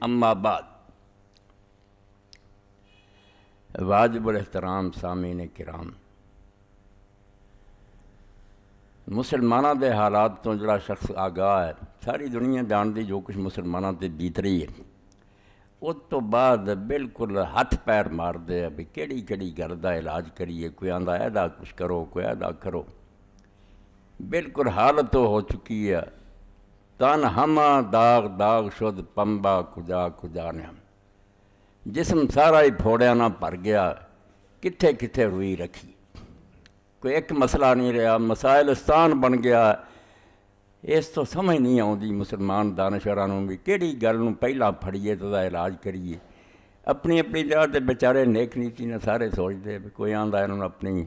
اما بعد، واجب الاحترام سامعین کرام، مسلمانوں دے حالات تو جڑا شخص آگاہ ہے، ساری دنیا جانتی جو کچھ مسلمانوں تے بیت رہی ہے، اس تو بعد بالکل ہاتھ پیر مار دے بھی کیڑی کیڑی گل دا علاج کریے، کوئی آندا ایدا کچھ کرو، کوئی ایدا کرو، بالکل حالت تو ہو چکی ہے۔ تن ہما داغ داغ شد پمبا کجا کجا نے، جسم سارا ہی پھوڑیا نہ بھر گیا، کتھے کتھے روئی رکھی، کوئی ایک مسئلہ نہیں رہا، مسائلستان بن گیا۔ اس تو سمجھ نہیں آتی مسلمان دانشوراں نوں بھی کیڑی گل نوں پہلا پھڑیے تو دا علاج کریے۔ اپنی اپنی جگہ تے بیچارے نیک نیتی نے سارے سوچتے بھی کوئی آندا انہوں نے اپنی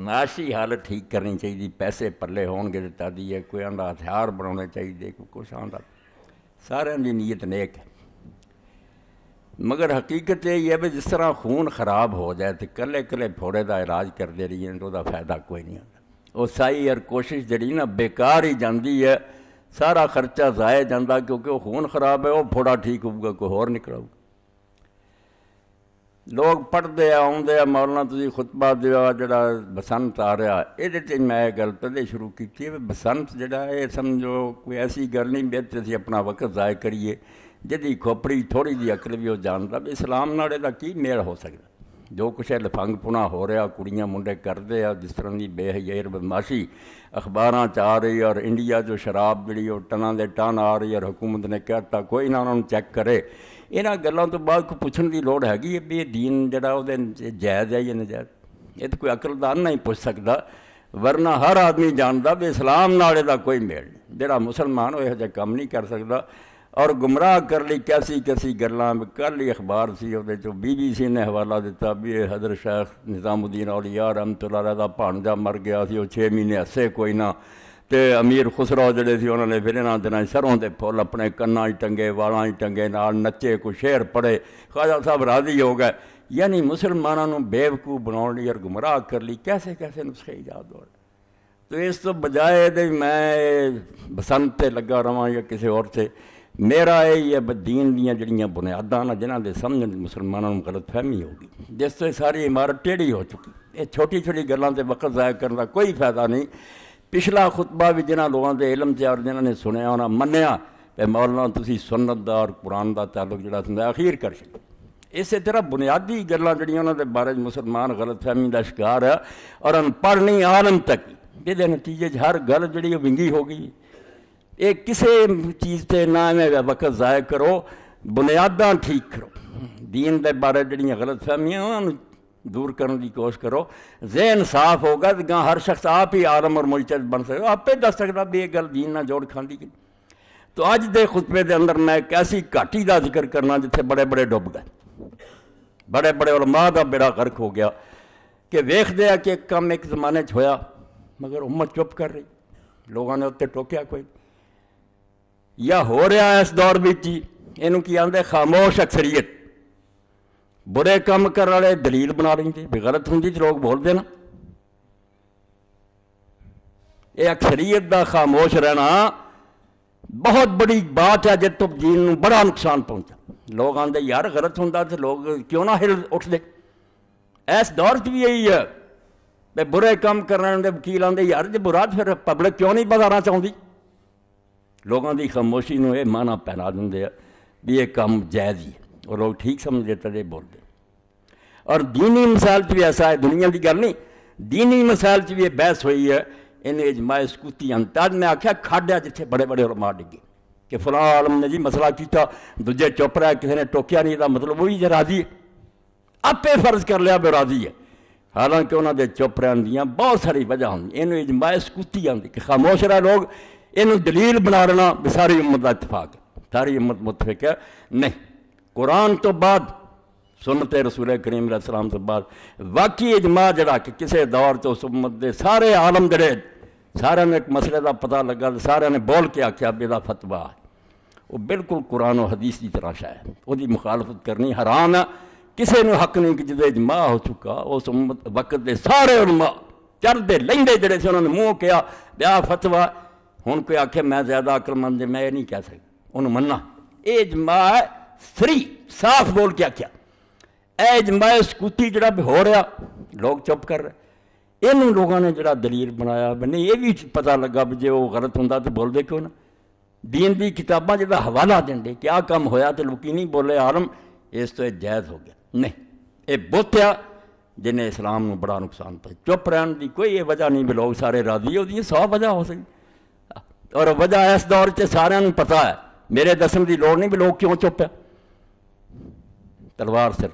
معاشی حالت ٹھیک کرنی چاہیے، پیسے پلے ہون گے تا دیے، کوئی آندا ہتھیار بنانے چاہیے، کوئی کچھ آندا، سارے دی نیت نیک ہے۔ مگر حقیقت یہ ہے بھی جس طرح خون خراب ہو جائے تو کلے کلے پھوڑے دا علاج کرتے رہیے تو دا فائدہ کوئی نہیں ہوتا۔ وہ سائی اور کوشش جڑی نا بیکار ہی جاندی ہے، سارا خرچہ ضائع جاندہ، کیونکہ وہ خون خراب ہے، وہ پھوڑا ٹھیک ہوگا، کوئی اور نکلا ہوگا۔ لوگ پڑھتے آؤندے مولانا تسی خطبہ دیا جڑا بسنت آ رہا، یہ میں گل پہلے شروع کی تھی، بسنت جڑا ہے سمجھو کوئی ایسی گل نہیں بھی اسی اپنا وقت ضائع کریے، جدی کھوپڑی تھوڑی جی عقل بھی وہ جانتا بھی اسلام نال دا کی میل ہو سکتا۔ جو کچھ ہے لفنگ پنا ہو رہا، کڑیاں منڈے کرتے ہیں، جس طرح کی بے حیائی بدماشی اخباراں آ رہی، اور انڈیا جو شراب جڑی وہ ٹناں دے ٹن آ رہی، اور حکومت نے کہتا کوئی نہ انہوں چیک کرے۔ یہاں گلوں تو بعد کوئی پوچھنے کی لوڑ ہے بھی یہ دین جڑا وہ جائز ہے یا ناجائز، یہ تو کوئی عقل دان نہیں پوچھ سکتا، ورنہ ہر آدمی جانتا بھی اسلام نال دا کوئی میل نہیں، جڑا مسلمان وہ یہ کام نہیں کر سکتا۔ اور گمراہ کر لی کیسی کیسی گلاں، کل ہی اخبار سی وہ بی بی سی نے حوالہ دیتا بھی حضرت شیخ نظام الدین اولیاء رحمۃ اللہ علیہ دا بھانجا مر گیا سی، وہ 6 مہینے ہسے کوئی نہ، تے امیر خسرو جڑے سی انہوں نے پھر انہاں دناں سروں دے پھول اپنے کناں ٹنگے، والاں ٹنگے، نال نچے، کوئی شعر پڑھے، خواجہ صاحب راضی ہو گئے۔ یعنی مسلمانوں نوں بیوقوف بناؤ لی اور گمراہ کر لی کیسے کیسے نسخے ایجاد ہو۔ تو اس تو بجائے دے میں بسنت تے لگا رہاں یا کسی اور سے، میرا یہ دین دیاں جڑیاں بنیاداں نا جنہاں دے سمجھ مسلمانوں کو غلط فہمی ہوگی، جس سے ساری عمارت ٹیڑھی ہو چکی۔ یہ چھوٹی چھوٹی گلاں تے وقت ضائع کرنے کا کوئی فائدہ نہیں۔ پچھلا خطبہ بھی جنہاں لوگوں دے علم تے اور جنہاں نے سنیا انہاں منیا کہ مولانا تسی سنت دا اور قرآن دا تعلق جڑا سندا اخیر کر چکے۔ اسی طرح بنیادی گلاں جڑیاں انہاں دے بارے مسلمان غلط فہمی دا شکار ہے، اور ان پڑھ نہیں عالم تک، یہ نتیجے ہر گل جڑی ونگی ہو گئی۔ یہ کسی چیز تے نہ میں وقت ضائع کرو، بنیاداں ٹھیک کرو، دین دے بارے جڑیاں غلط فہمیاں انہوں دور کرنے کی کوشش کرو، ذہن صاف ہوگا تو گاں ہر شخص آپ ہی عالم اور مجتہد بن سکتا، آپ پہ دس سکتا بھی یہ گل دین نہ جوڑ کھاندی کی۔ تو اج دے خطبے دے اندر میں ایک ایسی گھاٹی دا ذکر کرنا جتھے بڑے بڑے ڈب گئے، بڑے بڑے علماء دا بیڑا غرق ہو گیا، کہ ویکھ دیا کہ ایک کم ایک زمانے ہویا مگر امت چپ کر رہی، لوگوں نے اتنے ٹوکیا کوئی، یا ہو رہا ہے اس دور بچ ہی، اینوں کی آندے خاموش اکثریت، برے کام کرنے والے دلیل بنا رہی تھی بھی غلط ہوں تو لوگ بول دینا۔ یہ اکثریت دا خاموش رہنا بہت بڑی بات ہے، جب تو دین نوں بڑا نقصان پہنچا۔ لوگ آندے یار غلط ہوں تو لوگ کیوں نہ ہل اٹھ دے۔ اس دور چ بھی یہی ہے کہ برے کام کرنے والے وکیل آندے یار جب برا پھر پبلک کیوں نہیں بتانا چاہتی۔ لوگوں کی خاموشی نوں یہ معنی پہنا دیں بھی یہ کام جائز ہی ہے، اور لوگ ٹھیک سمجھتے تھے بولتے۔ اور دینی مسائل بھی ایسا ہے، دنیا کی گل نہیں، دینی مسائل بھی یہ بحث ہوئی ہے، انہیں اجماع سکوتی انتاج میں آخیا کھاڑیا جتھے بڑے بڑے علماء ڈگے کہ فلاں عالم نے جی مسئلہ کیتا، دوجے چپ رہا، کسی نے ٹوکیا نہیں، دا مطلب وہی جو راضی ہے، آپے فرض کر لیا بے راضی ہے، حالانکہ انہوں نے چپ رہن دیاں بہت ساری وجہ ہوں، انہیں اجماع سکوتی آتی کہ خاموش رہے لوگ، انہوں دلیل بنا لینا ساری امت کا اتفاق ہے، ساری امت متفق ہے۔ نہیں، قرآن تو بعد سنت رسول کریم علیہ السلام تو بعد واقعی اجماع جڑا کہ کسی دور تو اس امت دے سارے عالم جڑے سارے نے ایک مسئلے کا پتہ لگا، سارے نے بول کے آخیا بھی یہ فتویٰ ہے، وہ بالکل قرآن و حدیث کی طرح ہے، وہ مخالفت کرنی حرام ہے، کسی نے حق نہیں کہ جدے اجماع ہو چکا اس امت وقت دے سارے علماء چڑھتے لہندے جڑے سے انہوں نے منہ کیا بیا فتویٰ۔ ہوں کوئی آکھے میں زیادہ عقل مند میں یہ نہیں کہہ سکتا، انہوں مننا یہ اجماع ہے فری صاف بول کے آخیا اے اجماع سکوتی جڑا بھی ہو رہا لوگ چپ کر رہے انہوں لوگوں نے جڑا دلیل بنایا نہیں یہ بھی پتہ لگا بھی جی وہ غلط ہوں تو بول دے کیوں نہ دین دی کتاباں جڑا حوالہ دیں دے کیا کام ہویا تو لوکی نہیں بولے عالم اس تو جائز ہو گیا نہیں یہ بوتیا جنہیں اسلام نو بڑا نقصان پہ چپ رہن دی کوئی یہ وجہ نہیں بھی لوگ سارے راضی ہو دی 100 وجہ ہو سکتی اور وجہ اس دور سے سارے نو پتہ ہے میرے دسن دی لوڑ نہیں بھی لوگ کیوں چپ ہے تلوار سر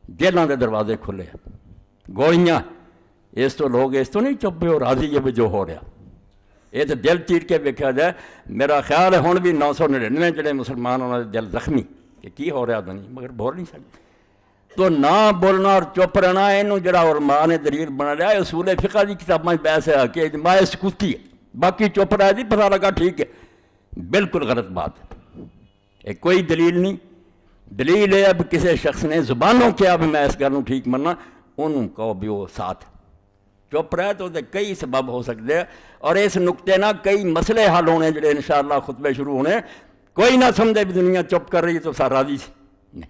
جیلوں کے دروازے کھلے گولیاں اس تو لوگ اس تو نہیں چپ ہو راضی ہے بھی جو ہو رہا یہ تو دل چیر کے ویکھا جائے میرا خیال ہے ہن بھی 999 جڑے مسلمان انہوں نے دل زخمی کہ کی ہو رہا دنیا مگر بول نہیں سکتے تو نہ بولنا اور چپ رہنا یہ جڑا علماء نے دلیل بنا لیا اصول فقہ کی کتابیں بحث ہے کہ اجماع سکوتی ہے باقی چپ رہا جی پتہ لگا ٹھیک ہے بالکل غلط بات ہے یہ کوئی دلیل نہیں دلیل ہے اب کسی شخص نے زبانوں کیا بھی میں اس گل ٹھیک مننا انہوں کہو بھی وہ ساتھ چپ رہے تو کئی سبب ہو سکتے ہیں اور اس نقطے نہ کئی مسئلے حل ہونے جڑے انشاءاللہ خطبے شروع ہونے کوئی نہ سمجھے بھی دنیا چپ کر رہی تو سارا راضی سی نہیں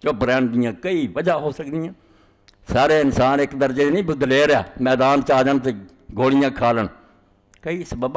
چپ رہن دیاں کئی وجہ ہو سکتی ہیں سارے انسان ایک درجے نہیں دلیر ہے میدان چ آ جان تو گولیاں کھا لن کئی سبب